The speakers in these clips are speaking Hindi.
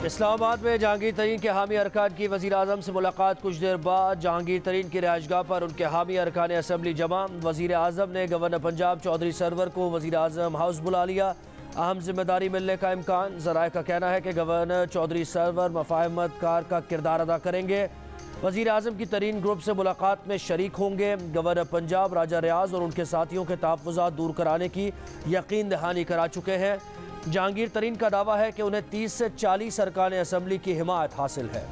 इस्लामाबाद में जहांगीर तरीन के हामी अरकान की वज़ीर आज़म से मुलाकात। कुछ देर बाद जहांगीर तरीन की रिहाइशगाह पर उनके हामी अरकान असम्बली जमा। वज़ीर आज़म ने गवर्नर पंजाब चौधरी सरवर को वज़ीर आज़म हाउस बुला लिया। अहम जिम्मेदारी मिलने का इम्कान। ज़राए का कहना है कि गवर्नर चौधरी सरवर मफाहमत कार का किरदार अदा करेंगे। वज़ीर आज़म की तरीन ग्रुप से मुलाकात में शरीक होंगे। गवर्नर पंजाब राजा रियाज और उनके साथियों के तहफ़्फ़ुज़ात दूर कराने की यकीन दहानी करा चुके हैं। जहांगीर तरीन का दावा है कि उन्हें 30 से 40 अरकान असम्बली की हिमायत हासिल है।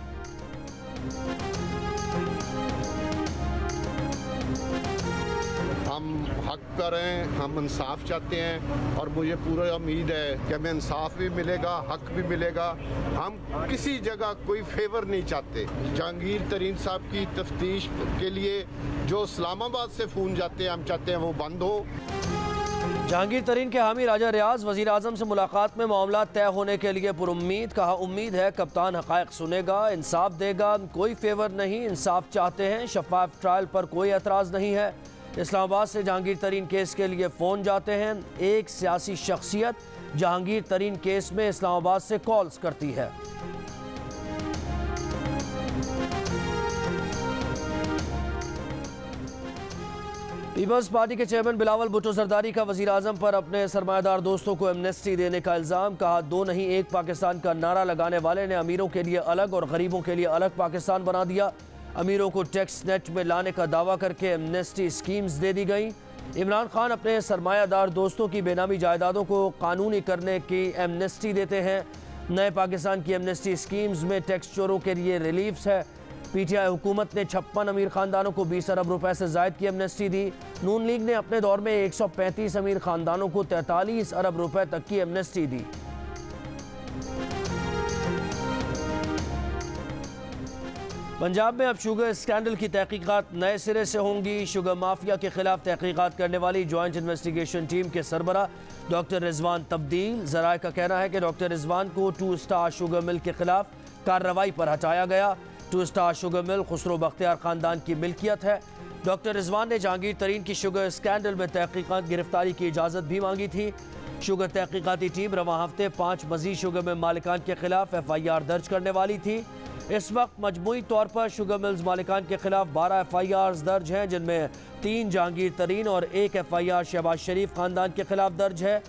हम हक पर हैं, हम इंसाफ चाहते हैं और मुझे पूरा उम्मीद है कि हमें इंसाफ भी मिलेगा, हक भी मिलेगा। हम किसी जगह कोई फेवर नहीं चाहते। जहांगीर तरीन साहब की तफ्तीश के लिए जो इस्लामाबाद से फ़ोन जाते हैं, हम चाहते हैं वो बंद हो। जहांगीर तरीन के हामी राजा रियाज वज़ीर आज़म से मुलाकात में मामला तय होने के लिए पुरुम्मीद। कहा, उम्मीद है कप्तान हक़ाइक़ सुनेगा, इंसाफ देगा। कोई फेवर नहीं, इंसाफ चाहते हैं। शफाफ ट्रायल पर कोई एतराज़ नहीं है। इस्लामाबाद से जहांगीर तरीन केस के लिए फ़ोन जाते हैं। एक सियासी शख्सियत जहांगीर तरीन केस में इस्लामाबाद से कॉल्स करती है। पीपल्स पार्टी के चेयरमैन बिलावल भुट्टो जरदारी का वज़ीर आज़म पर अपने सरमायादार दोस्तों को एमनेस्टी देने का इल्ज़ाम। कहा, दो नहीं एक पाकिस्तान का नारा लगाने वाले ने अमीरों के लिए अलग और गरीबों के लिए अलग पाकिस्तान बना दिया। अमीरों को टैक्स नेट में लाने का दावा करके एमनेस्टी स्कीम्स दे दी गई। इमरान खान अपने सरमायादार दोस्तों की बेनामी जायदादों को कानूनी करने की एमनेस्टी देते हैं। नए पाकिस्तान की एमनेस्टी स्कीम्स में टैक्स चोरों के लिए रिलीफ्स है। पीटीआई हुकूमत ने 56 अमीर खानदानों को 20 अरब रुपए से जायद की एमनेस्टी दी। नून लीग ने अपने दौर में 135 अमीर खानदानों को 43 अरब रुपए तक की एमनेस्टी दी। पंजाब में अब शुगर स्कैंडल की तहकीकात नए सिरे से होंगी। शुगर माफिया के खिलाफ तहकीकात करने वाली ज्वाइंट इन्वेस्टिगेशन टीम के सरबरा डॉक्टर रिजवान तब्दील। ज़राए का कहना है कि डॉक्टर रिजवान को 2 स्टार शुगर मिल के खिलाफ कार्रवाई पर हटाया गया। 2 star sugar mill Khusro Bakhtiyar खानदान की मिल्कियत है। डॉक्टर रिजवान ने जहांगीर तरीन की शुगर स्कैंडल में तहकीकात गिरफ्तारी की इजाज़त भी मांगी थी। शुगर तहकीकाती टीम रवां हफ्ते 5 मज़ीद शुगर मिल मालिकान के खिलाफ FIR दर्ज करने वाली थी। इस वक्त मजमूई तौर पर शुगर मिल्स मालिकान के खिलाफ 12 FIRs दर्ज हैं, जिनमें 3 जहांगीर तरीन और 1 FIR शहबाज शरीफ खानदान के खिलाफ दर्ज है।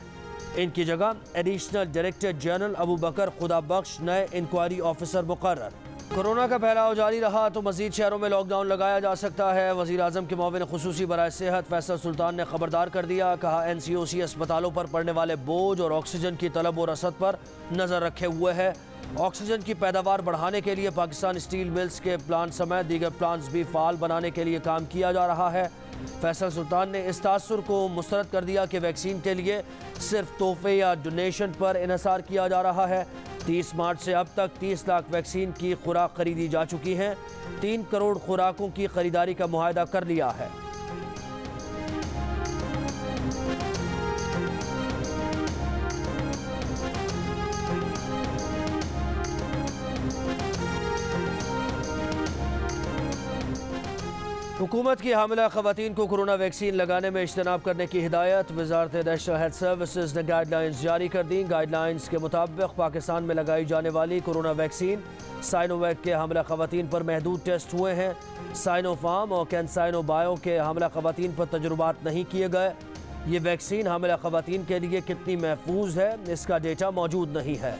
इनकी जगह एडिशनल डायरेक्टर जनरल अबू बकर खुदा बख्श नए इंक्वायरी ऑफिसर मुकर्रर। कोरोना का फैलाव जारी रहा तो मजीद शहरों में लॉकडाउन लगाया जा सकता है। वज़ीर आज़म के मुआविन खुसूसी बराए सेहत फैसल सुल्तान ने खबरदार कर दिया। कहा, NCOC अस्पतालों पर पड़ने वाले बोझ और ऑक्सीजन की तलब और रसद पर नज़र रखे हुए है। ऑक्सीजन की पैदावार बढ़ाने के लिए पाकिस्तान स्टील मिल्स के प्लांट समेत दीगर प्लांट्स भी फ़ाल बनाने के लिए काम किया जा रहा है। फैसल सुल्तान ने इस तासुर को मुस्तरद कर दिया कि वैक्सीन के लिए सिर्फ तोहफे या डोनेशन पर इन्हसार किया जा रहा है। 30 मार्च से अब तक 30 लाख वैक्सीन की खुराक खरीदी जा चुकी हैं। 3 करोड़ खुराकों की खरीदारी का मुआहदा कर लिया है। हुकूमत की हामिला ख़वातीन को कोरोना वैक्सीन लगाने में इज्तनाब करने की हिदायत। वज़ारत नेशनल हेल्थ सर्विसेज ने गाइडलाइंस जारी कर दी। गाइडलाइंस के मुताबिक पाकिस्तान में लगाई जाने वाली कोरोना वैक्सीन साइनोवैक के हामिला ख़वातीन पर महदूद टेस्ट हुए हैं। साइनोफार्म और कैंसाइनो बायो के हामिला ख़वातीन पर तजुर्बात नहीं किए गए। ये वैक्सीन हामिला ख़वातीन के लिए कितनी महफूज है, इसका डेटा मौजूद नहीं है।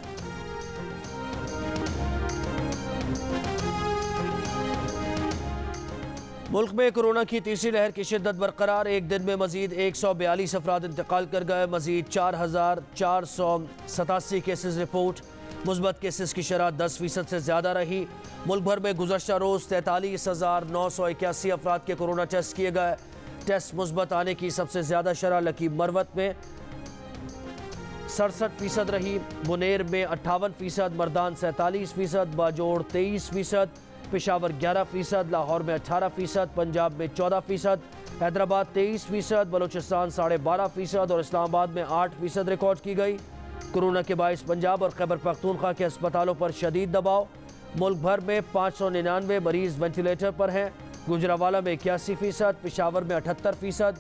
मुल्क में कोरोना की तीसरी लहर की शिद्दत बरकरार। एक दिन में मजीद 142 अफराद इंतकाल कर गए। मजीद 4,487 केसेस रिपोर्ट। मुस्बत केसेस की शरह 10% से ज़्यादा रही। मुल्क भर में गुज़श्ता रोज़ 43,981 अफराद के कोरोना टेस्ट किए गए। टेस्ट मुस्बत आने की सबसे ज़्यादा शरह लकी मरवत में 67% रही। बुनेर में 58%, मर्दान 47%, बाजोड़ 23%, पेशावर 11%, लाहौर में 18%, पंजाब में 14%, हैदराबाद 23%, बलूचिस्तान 12.5% और इस्लामाबाद में 8% रिकॉर्ड की गई। कोरोना के बाइस पंजाब और खैबर पख्तूनख्वा के अस्पतालों पर शदीद दबाव। मुल्क भर में 599 मरीज वेंटिलेटर पर हैं। गुजरावाला में 81%, पेशावर में 78%,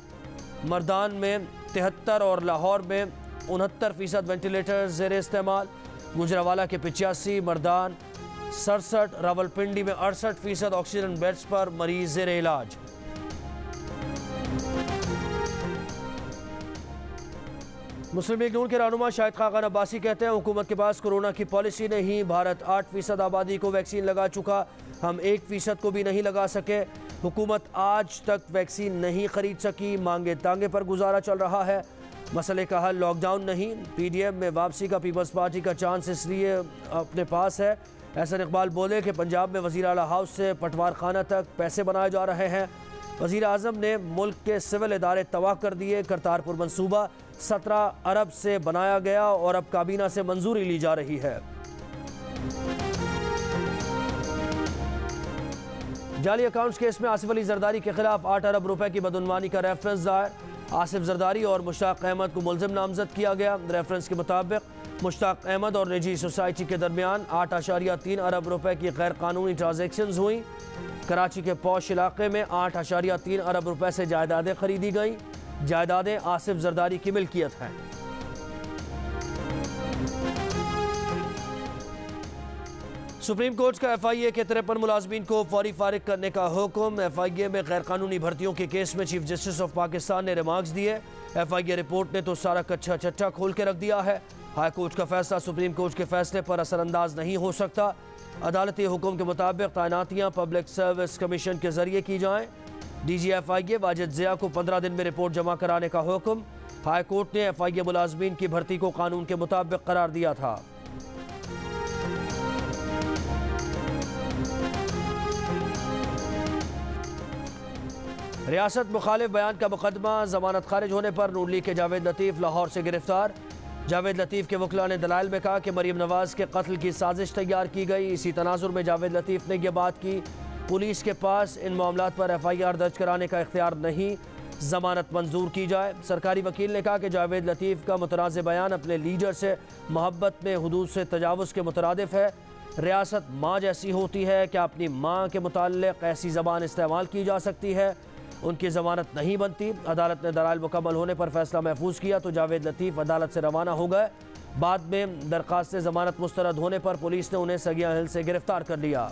मर्दान में 73 और लाहौर में 69% वेंटिलेटर ज़ेर इस्तेमाल। गुजरावाला के 85, मर्दान 67, रावलपिंडी में 68% ऑक्सीजन बेड्स पर मरीज ज़ेरे इलाज। मुस्लिम लीग नून के रहनुमा शाहिद खाकान अब्बासी कहते हैं हुकूमत के पास कोरोना की पॉलिसी नहीं, भारत 8% आबादी को वैक्सीन लगा चुका, हम 1% को भी नहीं लगा सके। हुकूमत आज तक वैक्सीन नहीं खरीद सकी, मांगे तांगे पर गुजारा चल रहा है। मसले का हल लॉकडाउन नहीं, PDM में वापसी का पीपल्स पार्टी का चांस इसलिए अपने पास है। एहसन इकबाल बोले कि पंजाब में वज़ीर आला हाउस से पटवार खाना तक पैसे बनाए जा रहे हैं। वज़ीर आज़म ने मुल्क के सिविल इदारे तबाह कर दिए। करतारपुर मंसूबा 17 अरब से बनाया गया और अब काबीना से मंजूरी ली जा रही है। जाली अकाउंट्स केस में आसिफ अली जरदारी के खिलाफ 8 अरब रुपए की बदउनवानी का रेफरेंस दायर। आसिफ जरदारी और मुश्ताक अहमद को मुलजिम नामजद किया गया। रेफरेंस के मुताबिक मुश्ताक अहमद और निजी सोसाइटी के दरमियान 8.3 अरब रुपए की गैर कानूनी ट्रांजेक्शन्स हुई। कराची के पौश इलाके में 8.3 अरब रुपए से जायदादें खरीदी गईं। जायदादें आसिफ जरदारी की मिल्कियत हैं। सुप्रीम कोर्ट का FIA के 53 मुलाजमीन को फौरी फारिग करने का हुक्म। FIA में गैर कानूनी भर्तियों के केस में चीफ जस्टिस ऑफ पाकिस्तान ने रिमार्क्स दिए। FIA रिपोर्ट ने तो सारा कच्चा चट्टा खोल के रख दिया है। हाई कोर्ट का फैसला सुप्रीम कोर्ट के फैसले पर असरअंदाज नहीं हो सकता। अदालती हुक्म के मुताबिक तैनातियाँ पब्लिक सर्विस कमीशन के जरिए की जाएँ। DG FIA वाजिद ज़िया को 15 दिन में रिपोर्ट जमा कराने का हुक्म। हाई कोर्ट ने FIA मुलाजमीन की भर्ती को कानून के मुताबिक करार दिया था। रियासत मुखालिफ बयान का मुकदमा, जमानत खारिज होने पर नून लीग के जावेद लतीफ़ लाहौर से गिरफ्तार। जावेद लतीफ़ के वकला ने दलाइल में कहा कि मरीम नवाज के कत्ल की साजिश तैयार की गई। इसी तनाजुर में जावेद लतीफ़ ने यह बात की। पुलिस के पास इन मामलात पर FIR दर्ज कराने का इख्तियार नहीं, जमानत मंजूर की जाए। सरकारी वकील ने कहा कि जावेद लतीफ़ का मुतनाज़ बयान अपने लीडर से मोहब्बत में हुदूद से तजावुज़ के मुतरादिफ है। रियासत माँ जैसी होती है, क्या अपनी माँ के मुताल्लिक़ ऐसी ज़बान इस्तेमाल की जा सकती है? उनकी ज़मानत नहीं बनती। अदालत ने दलाइल मुकम्मल होने पर फैसला महफूज किया तो जावेद लतीफ़ अदालत से रवाना हो गए। बाद में दरख्वास्त ज़मानत मुस्तरद होने पर पुलिस ने उन्हें सगिया हिल से गिरफ्तार कर लिया।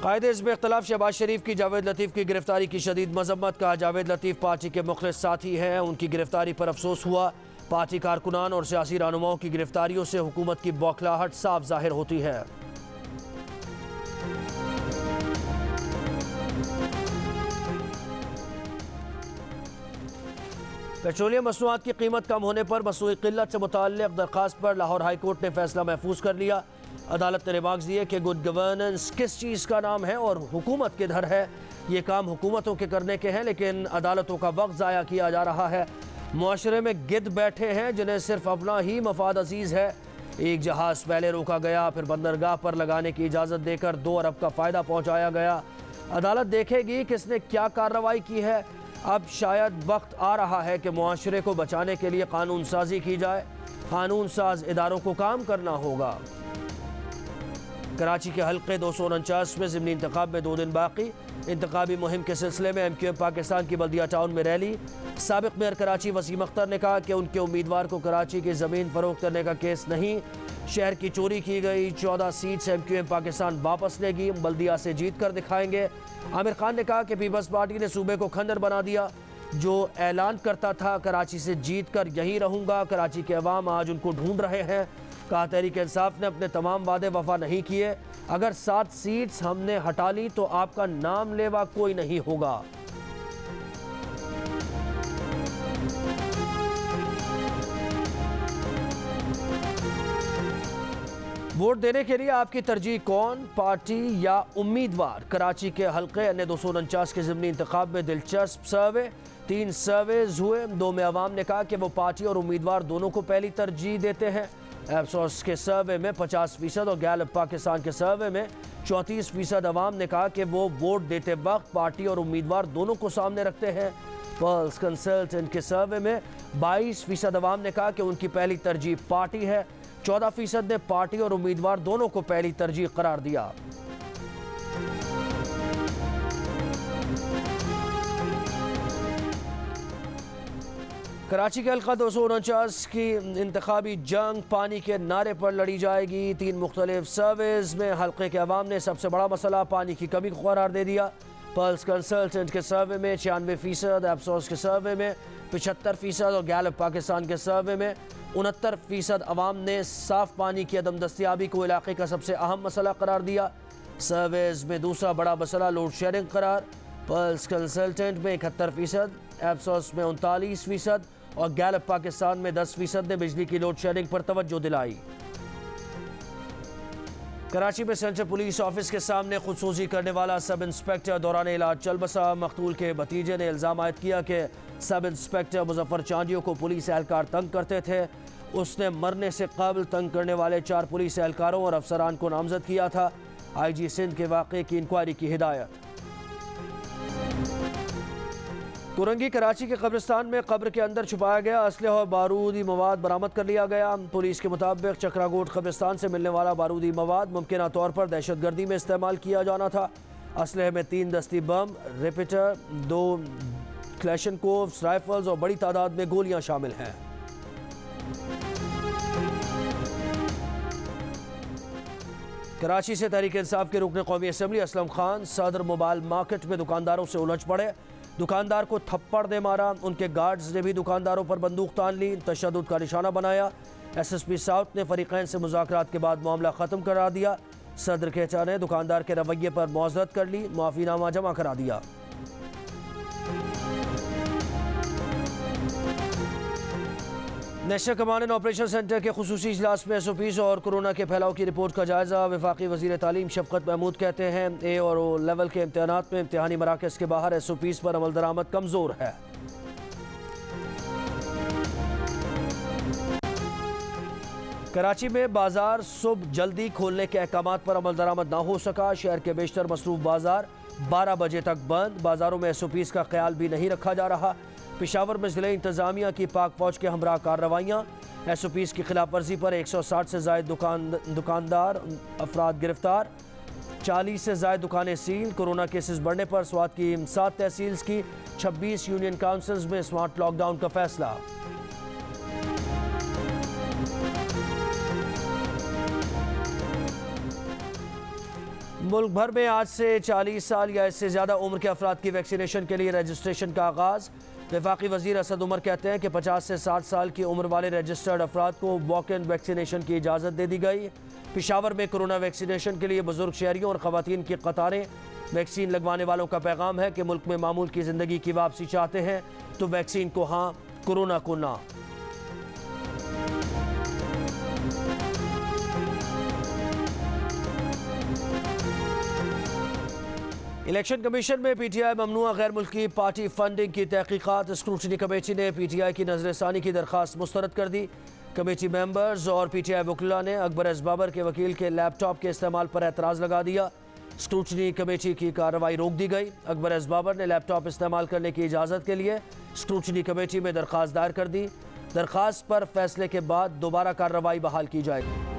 कायदे हिज़्ब इख्तिलाफ शहबाज शरीफ की जावेद लतीफ़ की गिरफ्तारी की शदीद मजम्मत। कहा जावेद लतीफ़ पार्टी के मुखलिस साथी हैं, उनकी गिरफ्तारी पर अफसोस हुआ। पार्टी कारकुनान और सियासी रहनुमाओं की गिरफ्तारियों से हुकूमत की बौखलाहट साफ जाहिर होती है। पेट्रोलियम मसनूआत की कीमत कम होने पर मसनूई किल्लत से मुताल्लिक़ दरख्वास्त पर लाहौर हाई कोर्ट ने फैसला महफूज कर लिया। अदालत ने रिमार्क्स दिए कि गुड गवर्नेंस किस चीज़ का नाम है और हुकूमत किधर है। ये काम हुकूमतों के करने के हैं, लेकिन अदालतों का वक्त ज़ाया किया जा रहा है। मुआशरे में गिद्ध बैठे हैं जिन्हें सिर्फ अपना ही मफाद अजीज़ है। एक जहाज़ पहले रोका गया, फिर बंदरगाह पर लगाने की इजाज़त देकर 2 अरब का फ़ायदा पहुँचाया गया। अदालत देखेगी किसने क्या कार्रवाई की है। अब शायद वक्त आ रहा है कि मुआशरे को बचाने के लिए कानून साजी की जाए। कानून साज इदारों को काम करना होगा। कराची के हल्के 249 में ज़िमनी इंतखाब में 2 दिन बाकी। इंतखाबी मुहिम के सिलसिले में MQM पाकिस्तान की बल्दिया टाउन में रैली। साबिक मेयर कराची वसीम अख्तर ने कहा कि उनके उम्मीदवार को कराची की ज़मीन फरोख्त करने का केस नहीं, शहर की चोरी की गई 14 सीट से MQM पाकिस्तान वापस लेगी, बल्दिया से जीत कर दिखाएंगे। आमिर खान ने कहा कि पीपल्स पार्टी ने सूबे को खंडर बना दिया। जो ऐलान करता था कराची से जीत कर यहीं रहूँगा, कराची के अवाम आज उनको ढूंढ रहे हैं। कहा तहरीक इंसाफ ने अपने तमाम वादे वफा नहीं किए। अगर 7 सीट्स हमने हटा ली तो आपका नाम लेवा कोई नहीं होगा। वोट देने के लिए आपकी तरजीह कौन, पार्टी या उम्मीदवार? कराची के हल्के अन्य 249 के ज़िमनी इंतखाब में दिलचस्प सर्वे। 3 सर्वेज हुए। 2 में अवाम ने कहा कि वो पार्टी और उम्मीदवार दोनों को पहली तरजीह देते हैं। एप्सोस के सर्वे में 50% और गैलप पाकिस्तान के सर्वे में 34% अवाम ने कहा कि वो वोट देते वक्त पार्टी और उम्मीदवार दोनों को सामने रखते हैं। पल्स कंसल्टेंट के सर्वे में 22% अवाम ने कहा कि उनकी पहली तरजीह पार्टी है। 14% ने पार्टी और उम्मीदवार दोनों को पहली तरजीह करार दिया। कराची के हल्का 249 की इंतखाबी जंग पानी के नारे पर लड़ी जाएगी। 3 मुख्तलिफ सर्वेज में हल्के के अवाम ने सबसे बड़ा मसला पानी की कमी को करार दे दिया। पल्स कंसल्टेंट के सर्वे में 96%, एप्सोस के सर्वे में 75% और गैलप पाकिस्तान के सर्वे में 69% अवाम ने साफ पानी की अदम दस्तियाबी को इलाके का सबसे अहम मसला करार दिया। सर्वेज में दूसरा बड़ा मसला लोड शेयरिंग करार। पल्स कंसल्टेंट में 71%, एप्सोस में 39% और गैलप पाकिस्तान में 10% ने बिजली की लोड शेयरिंग पर तवज्जो दिलाई। कराची में सेंट्रल पुलिस ऑफिस के सामने खुदसूसी करने वाला सब इंस्पेक्टर दौरान इलाज चल बसा। मकतूल के भतीजे ने इल्ज़ाम आयद किया कि सब इंस्पेक्टर मुजफ्फर चांदियों को पुलिस एहलकार तंग करते थे। उसने मरने से काबिल तंग करने वाले 4 पुलिस एहलकारों और अफसरान को नामजद किया था। IG सिंध के वाक़े की इंक्वायरी की हिदायत। कुरंगी कराची के कब्रिस्तान में कब्र के अंदर छुपाया गया असलहा और बारूदी मवाद बरामद कर लिया गया। पुलिस के मुताबिक चक्रागोट कब्रिस्तान से मिलने वाला बारूदी मवाद मुमकिन तौर पर दहशतगर्दी में इस्तेमाल किया जाना था। असलहे में 3 दस्ती बम, रिपीटर, 2 क्लैशनकोव्स राइफल्स और बड़ी तादाद में गोलियां शामिल हैं। कराची से तहरीक इंसाफ के रुकन कौमी असम्बली असलम खान सदर मोबाइल मार्केट में दुकानदारों से उलझ पड़े। दुकानदार को थप्पड़ दे मारा। उनके गार्ड्स ने भी दुकानदारों पर बंदूक तान ली, तशद्दुद का निशाना बनाया। SSP साउथ ने फरीकैन से मुज़ाकरात के बाद मामला ख़त्म करा दिया। सदर केचा ने दुकानदार के रवैये पर मुआज़रत कर ली, माफ़ीनामा जमा करा दिया। National command and operation centre के खुसूसी इजलास में SOPs और कोरोना के फैलाव की रिपोर्ट का जायजा। वफाकी वज़ीर तालीम शफ़क़त महमूद कहते हैं A और O लेवल के इम्तहानात में इम्तहानी मराकज़ के बाहर SOPs पर अमल दरामद कमज़ोर है। कराची में बाजार सुबह जल्दी खोलने के अहकामात पर अमल दरामद ना हो सका। शहर के बेशतर मसरूफ बाजार 12 बजे तक बंद। बाजारों में SOPs का ख्याल भी नहीं रखा जा रहा। पेशावर में ज़िले इंतज़ामिया की पाक फौज के हमरा कार्रवाइयाँ। SOPs की खिलाफ वर्जी पर 160 से ज़ायद दुकानदार अफराद गिरफ्तार। 40 से ज़ायद दुकानें सील। कोरोना केसेस बढ़ने पर स्वात की 7 तहसील्स की 26 यूनियन काउंसिल्स में स्मार्ट लॉकडाउन का फैसला। मुल्क भर में आज से 40 साल या इससे ज़्यादा उम्र के अफराद की वैक्सीनेशन के लिए रजिस्ट्रेशन का आगाज़। वफाकी वज़ीर असद उमर कहते हैं कि 50 से 60 साल की उम्र वाले रजिस्टर्ड अफराद को वॉक इन वैक्सीनेशन की इजाज़त दे दी गई। पेशावर में कोरोना वैक्सीनेशन के लिए बुजुर्ग शहरियों और ख़वातीन की कतारें। वैक्सीन लगवाने वालों का पैगाम है कि मुल्क में मामूल की ज़िंदगी की वापसी चाहते हैं तो वैक्सीन को हाँ, कोरोना को ना। इलेक्शन कमीशन में PTI ममनुआ गैर मुल्की पार्टी फंडिंग की तहकीकात। स्क्रूटनी कमेटी ने PTI की नजरसानी की दरख्वास्त मुस्तरद कर दी। कमेटी मेंबर्स और PTI वकीला ने अकबर एस बाबर के वकील के लैपटॉप के इस्तेमाल पर एतराज़ लगा दिया। स्क्रूटनी कमेटी की कार्रवाई रोक दी गई। अकबर एस बाबर ने लैपटॉप इस्तेमाल करने की इजाज़त के लिए स्क्रूटनी कमेटी में दरख्वास्त दायर कर दी। दरख्वास्त पर फैसले के बाद दोबारा कार्रवाई बहाल की जाएगी।